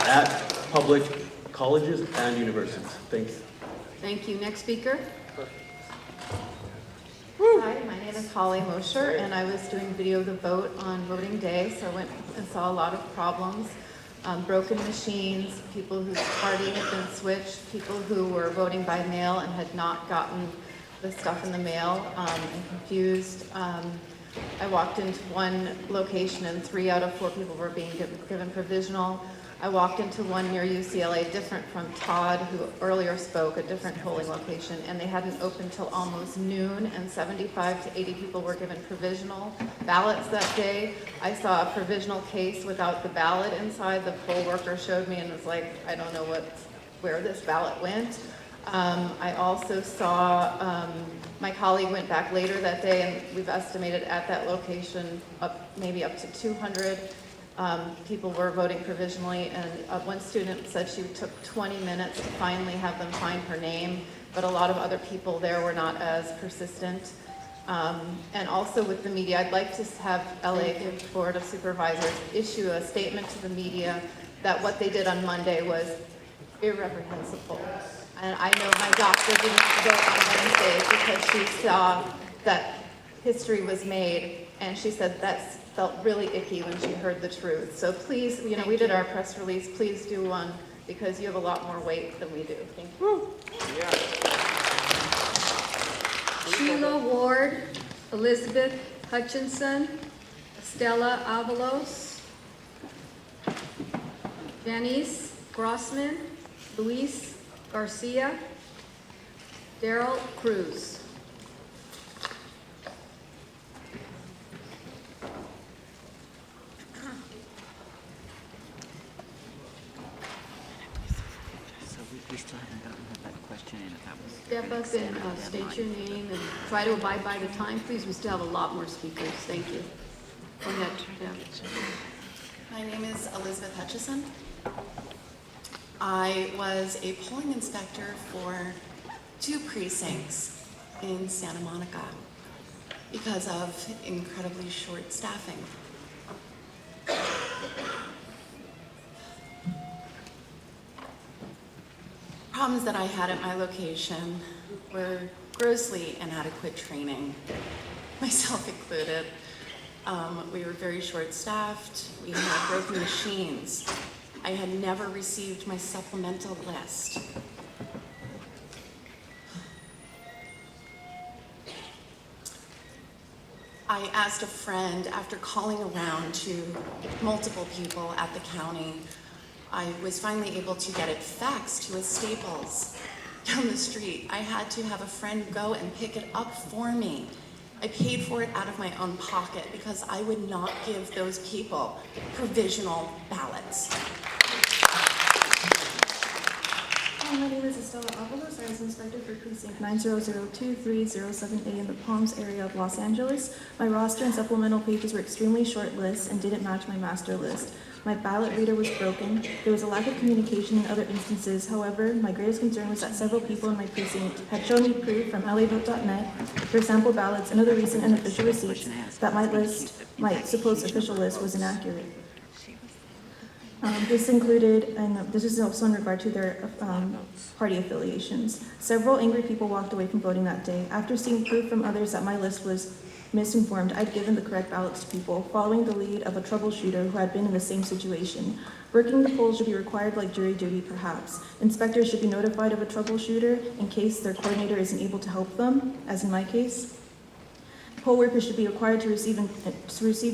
at public colleges and universities. Thanks. Thank you. Next speaker. Hi, my name is Holly Mosher, and I was doing video of the vote on voting day, so I went and saw a lot of problems. Broken machines, people whose party had been switched, people who were voting by mail and had not gotten the stuff in the mail, and confused. I walked into one location and 3 out of 4 people were being given provisional. I walked into one near UCLA, different from Todd, who earlier spoke, a different polling location, and they hadn't opened till almost noon, and 75 to 80 people were given provisional ballots that day. I saw a provisional case without the ballot inside. The poll worker showed me and was like, I don't know where this ballot went. I also saw, my colleague went back later that day, and we've estimated at that location maybe up to 200 people were voting provisionally, and one student said she took 20 minutes to finally have them find her name, but a lot of other people there were not as persistent. And also with the media, I'd like to have LA Board of Supervisors issue a statement to the media that what they did on Monday was irreprehensible. And I know my doctor didn't vote on Wednesday because she saw that history was made, and she said that felt really icky when she heard the truth. So please, we did our press release. Please do one, because you have a lot more weight than we do. Thank you. Sheila Ward, Elizabeth Hutchinson, Stella Avalos, Janice Grossman, Luis Garcia, Daryl Cruz. We still haven't gotten that question in. Step up and state your name and try to abide by the time, please. We still have a lot more speakers. Thank you. Go ahead. Yeah. My name is Elizabeth Hutchison. I was a polling inspector for 2 precincts in Santa Monica because of incredibly short staffing. Problems that I had at my location were grossly inadequate training, myself included. We were very short-staffed. We had broken machines. I had never received my supplemental list. I asked a friend, after calling around to multiple people at the county, I was finally able to get it faxed to a Staples down the street. I had to have a friend go and pick it up for me. I paid for it out of my own pocket because I would not give those people provisional ballots. Hi, my name is Estella Avalos. I was inspector for precinct 9002307A in the Palms area of Los Angeles. My roster and supplemental pages were extremely short lists and didn't match my master list. My ballot reader was broken. There was a lack of communication in other instances. However, my greatest concern was that several people in my precinct had shown me proof from LABoard.net, their sample ballots, and other recent and official receipts that my supposed official list was inaccurate. This included, and this is also in regard to their party affiliations. Several angry people walked away from voting that day. After seeing proof from others that my list was misinformed, I'd given the correct ballots to people, following the lead of a troubleshooter who had been in the same situation. Working the polls should be required like jury duty, perhaps. Inspectors should be notified of a troubleshooter in case their coordinator isn't able to help them, as in my case. Poll workers should be required to receive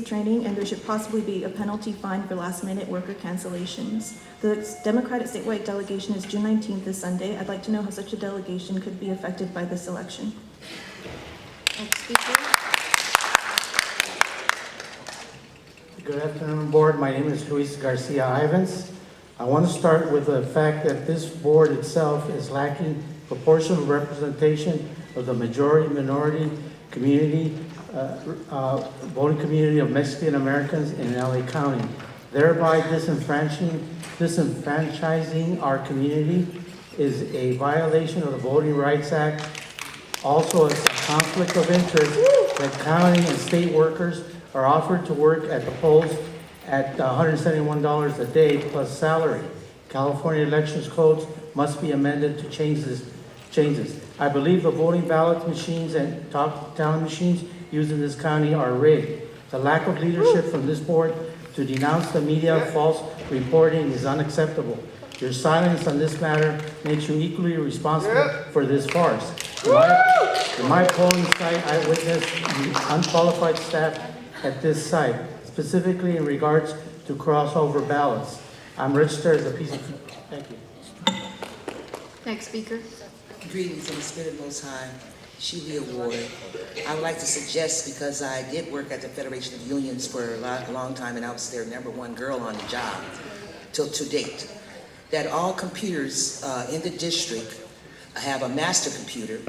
training, and there should possibly be a penalty fine for last-minute worker cancellations. The Democratic statewide delegation is June 19th, this Sunday. I'd like to know how such a delegation could be affected by this election. Next speaker. Good afternoon, board. My name is Luis Garcia Ivans. I want to start with the fact that this board itself is lacking proportional representation of the majority-minority community, voting community of Mexican Americans in LA County, thereby disenfranchising our community is a violation of the Voting Rights Act. Also, it's a conflict of interest that county and state workers are offered to work at the polls at $171 a day plus salary. California elections codes must be amended to changes. I believe the voting ballot machines and tallying machines used in this county are rigged. The lack of leadership from this board to denounce the media of false reporting is unacceptable. Your silence on this matter makes you equally responsible for this farce. In my polling site, I witnessed the unqualified staff at this site, specifically in regards to crossover ballots. I'm registered as a piece of, thank you. Next speaker. Greetings in the spirit of Most High, Sheely Award. I would like to suggest, because I did work at the Federation of Unions for a long time, and I was their #1 girl on the job till to date, that all computers in the district have a master computer,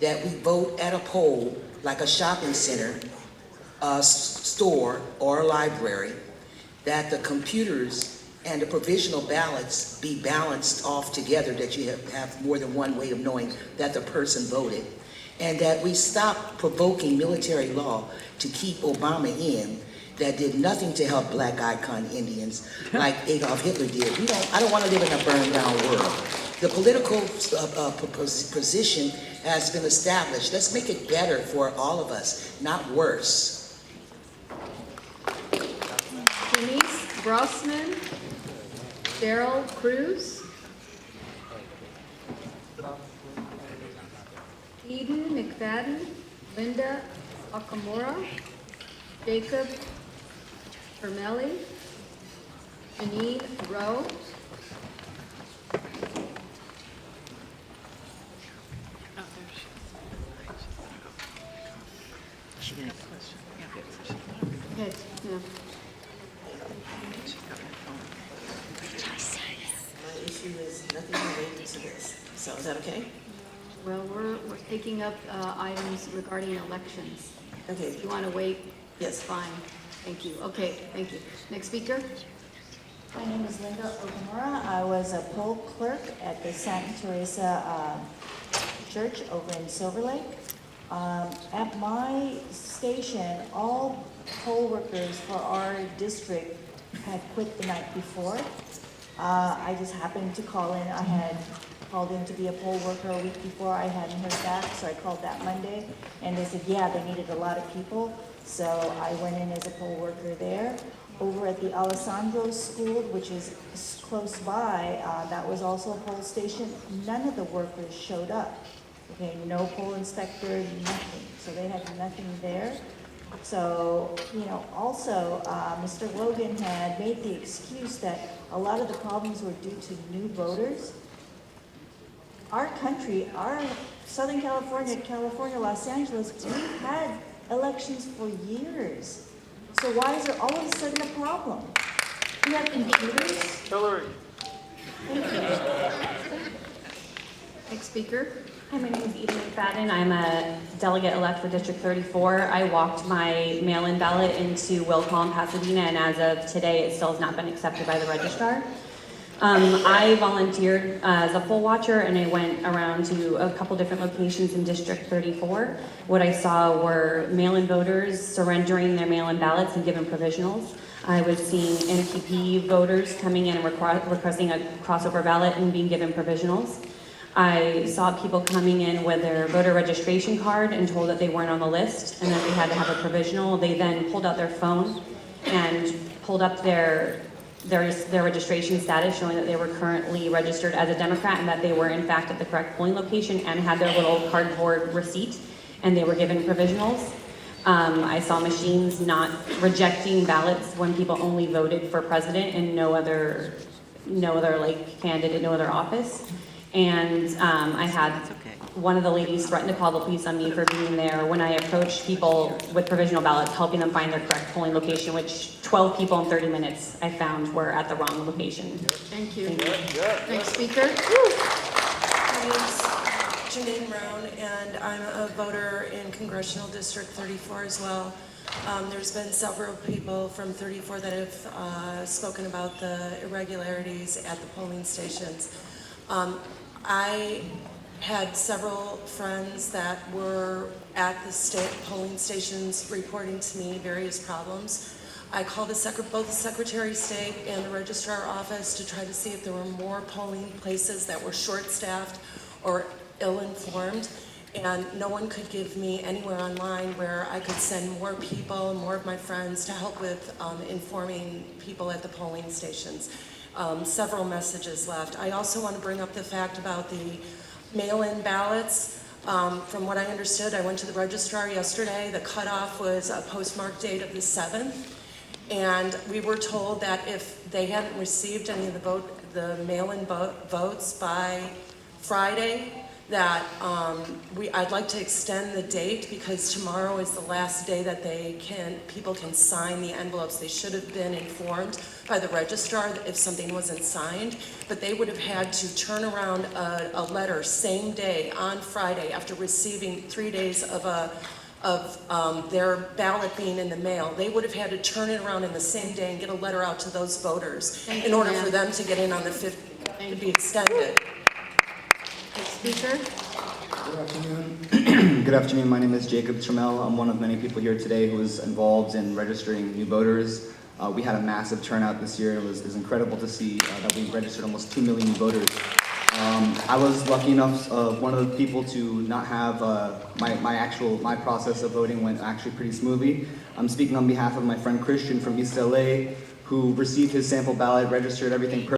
that we vote at a poll like a shopping center, a store, or a library, that the computers and the provisional ballots be balanced off together, that you have more than one way of knowing that the person voted. And that we stop provoking military law to keep Obama in, that did nothing to help black icon Indians like Adolf Hitler did. I don't want to live in a burned down world. The political position has been established. Let's make it better for all of us, not worse. Denise Grossman, Daryl Cruz, Eden McFadden, Linda Okamura, Jacob Vermelli, Janine Rowe, She did a question. yes, yeah. My issue is nothing related to this. So is that okay? Well, we're taking up items regarding elections. Okay. If you want to wait, Yes. fine. Thank you. Okay, thank you. Next speaker. My name is Linda Okamura. I was a poll clerk at the Santa Teresa Church over in Silver Lake. At my station, all poll workers for our district had quit the night before. I just happened to call in. I had called in to be a poll worker a week before. I hadn't heard back, so I called that Monday, and they said, yeah, they needed a lot of people. So I went in as a poll worker there. Over at the Alessandro School, which is close by, that was also a poll station. None of the workers showed up. Okay, no poll inspector, nothing. So they had nothing there. So, also, Mr. Logan had made the excuse that a lot of the problems were due to new voters. Our country, our Southern California, Los Angeles, we've had elections for years. So why is there all of a sudden a problem? We have computers. Hillary. Next speaker. Hi, my name is Eden McFadden. I'm a delegate-elect for District 34. I walked my mail-in ballot into Will Call in Pasadena, and as of today, it still has not been accepted by the registrar. I volunteered as a poll watcher, and I went around to a couple different locations in District 34. What I saw were mail-in voters surrendering their mail-in ballots and giving provisionals. I was seeing NPP voters coming in and requesting a crossover ballot and being given provisionals. I saw people coming in with their voter registration card and told that they weren't on the list and that they had to have a provisional. They then pulled out their phone and pulled up their registration status, showing that they were currently registered as a Democrat and that they were in fact at the correct polling location, and had their little cardboard receipt, and they were given provisionals. I saw machines not rejecting ballots when people only voted for president and no other candidate, no other office. And I had one of the ladies threaten to call the police on me for being there when I approached people with provisional ballots, helping them find their correct polling location, which 12 people in 30 minutes I found were at the wrong location. Thank you. Thank you. Next speaker. My name's Janine Roan, and I'm a voter in Congressional District 34 as well. There's been several people from 34 that have spoken about the irregularities at the polling stations. I had several friends that were at the state polling stations reporting to me various problems. I called both the Secretary of State and the Registrar Office to try to see if there were more polling places that were short-staffed or ill-informed, and no one could give me anywhere online where I could send more people, more of my friends, to help with informing people at the polling stations. Several messages left. I also want to bring up the fact about the mail-in ballots. From what I understood, I went to the registrar yesterday. The cutoff was a postmark date of the 7th. And we were told that if they hadn't received any of the mail-in votes by Friday, that I'd like to extend the date, because tomorrow is the last day that people can sign the envelopes. They should have been informed by the registrar if something wasn't signed, but they would have had to turn around a letter same day on Friday after receiving 3 days of their ballot being in the mail. They would have had to turn it around in the same day and get a letter out to those voters in order for them to get in on the 5th, to be extended. Next speaker. Good afternoon. Good afternoon. My name is Jacob Trammell. I'm one of many people here today who was involved in registering new voters. We had a massive turnout this year. It was incredible to see that we registered almost 2 million new voters. I was lucky enough, one of the people to not have my process of voting went actually pretty smoothly. I'm speaking on behalf of my friend Christian from East LA, who received his sample ballot, registered everything perfectly.